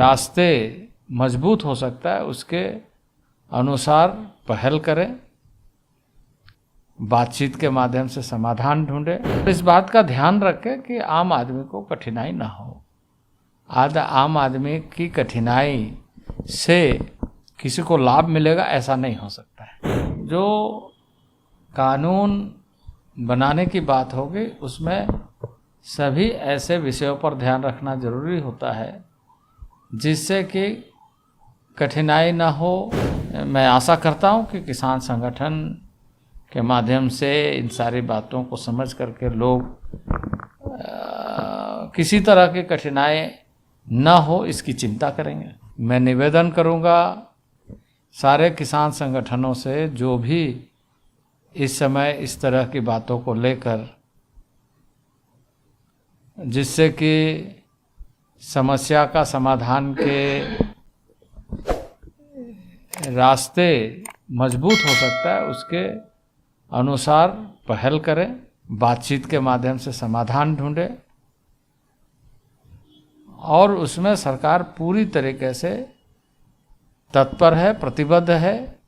रास्ते मजबूत हो सकता है उसके अनुसार पहल करें, बातचीत के माध्यम से समाधान ढूंढें। इस बात का ध्यान रखें कि आम आदमी को कठिनाई ना हो। आम आदमी की कठिनाई से किसी को लाभ मिलेगा ऐसा नहीं हो सकता है। जो कानून बनाने की बात होगी उसमें सभी ऐसे विषयों पर ध्यान रखना जरूरी होता है जिससे कि कठिनाई ना हो। मैं आशा करता हूं कि किसान संगठन के माध्यम से इन सारी बातों को समझ करके लोग किसी तरह की कठिनाई ना हो इसकी चिंता करेंगे। मैं निवेदन करूंगा सारे किसान संगठनों से जो भी इस समय इस तरह की बातों को लेकर जिससे कि समस्या का समाधान के रास्ते मजबूत हो सकता है उसके अनुसार पहल करें, बातचीत के माध्यम से समाधान ढूंढें और उसमें सरकार पूरी तरीके से तत्पर है, प्रतिबद्ध है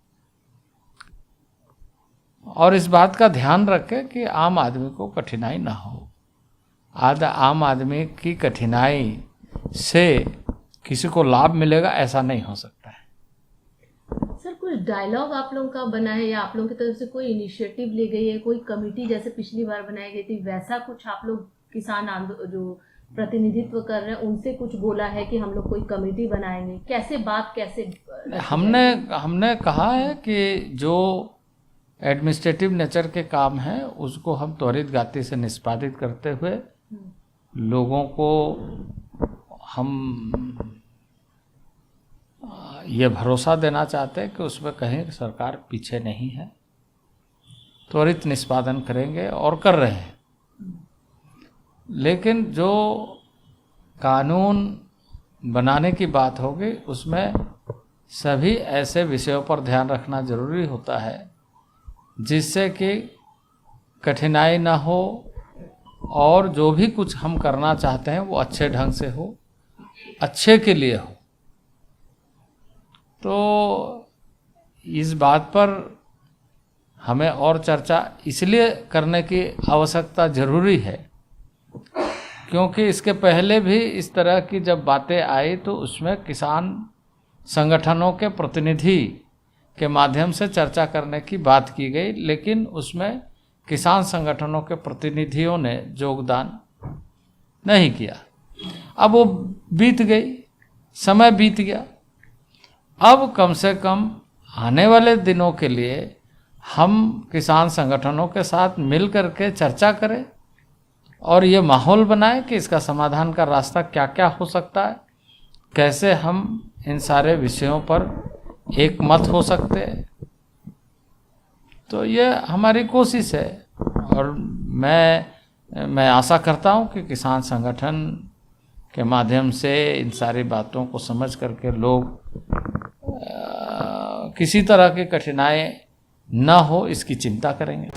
और इस बात का ध्यान रखें कि आम आदमी को कठिनाई ना हो। आम आदमी की कठिनाई से किसी को लाभ मिलेगा ऐसा नहीं हो सकता है। सर, कुछ डायलॉग आप लोगों का बना है या आप लोगों की तरफ से कोई इनिशिएटिव ली गई है, कोई कमेटी जैसे पिछली बार बनाई गई थी वैसा कुछ आप लोग किसान जो प्रतिनिधित्व कर रहे हैं उनसे कुछ बोला है कि हम लोग कोई कमेटी बनाएंगे? कैसे बात कैसे हमने कहा है कि जो एडमिनिस्ट्रेटिव नेचर के काम हैं उसको हम त्वरित गति से निष्पादित करते हुए लोगों को हम ये भरोसा देना चाहते हैं कि उसमें कहीं सरकार पीछे नहीं है, त्वरित निष्पादन करेंगे और कर रहे हैं। लेकिन जो कानून बनाने की बात होगी उसमें सभी ऐसे विषयों पर ध्यान रखना जरूरी होता है जिससे कि कठिनाई ना हो और जो भी कुछ हम करना चाहते हैं वो अच्छे ढंग से हो, अच्छे के लिए हो। तो इस बात पर हमें और चर्चा इसलिए करने की आवश्यकता जरूरी है क्योंकि इसके पहले भी इस तरह की जब बातें आई तो उसमें किसान संगठनों के प्रतिनिधि के माध्यम से चर्चा करने की बात की गई, लेकिन उसमें किसान संगठनों के प्रतिनिधियों ने योगदान नहीं किया। अब वो बीत गई, समय बीत गया। अब कम से कम आने वाले दिनों के लिए हम किसान संगठनों के साथ मिल करके चर्चा करें और ये माहौल बनाएं कि इसका समाधान का रास्ता क्या क्या हो सकता है, कैसे हम इन सारे विषयों पर एक मत हो सकते हैं। तो ये हमारी कोशिश है और मैं आशा करता हूँ कि किसान संगठन के माध्यम से इन सारी बातों को समझ करके लोग किसी तरह की कठिनाई ना हो इसकी चिंता करेंगे।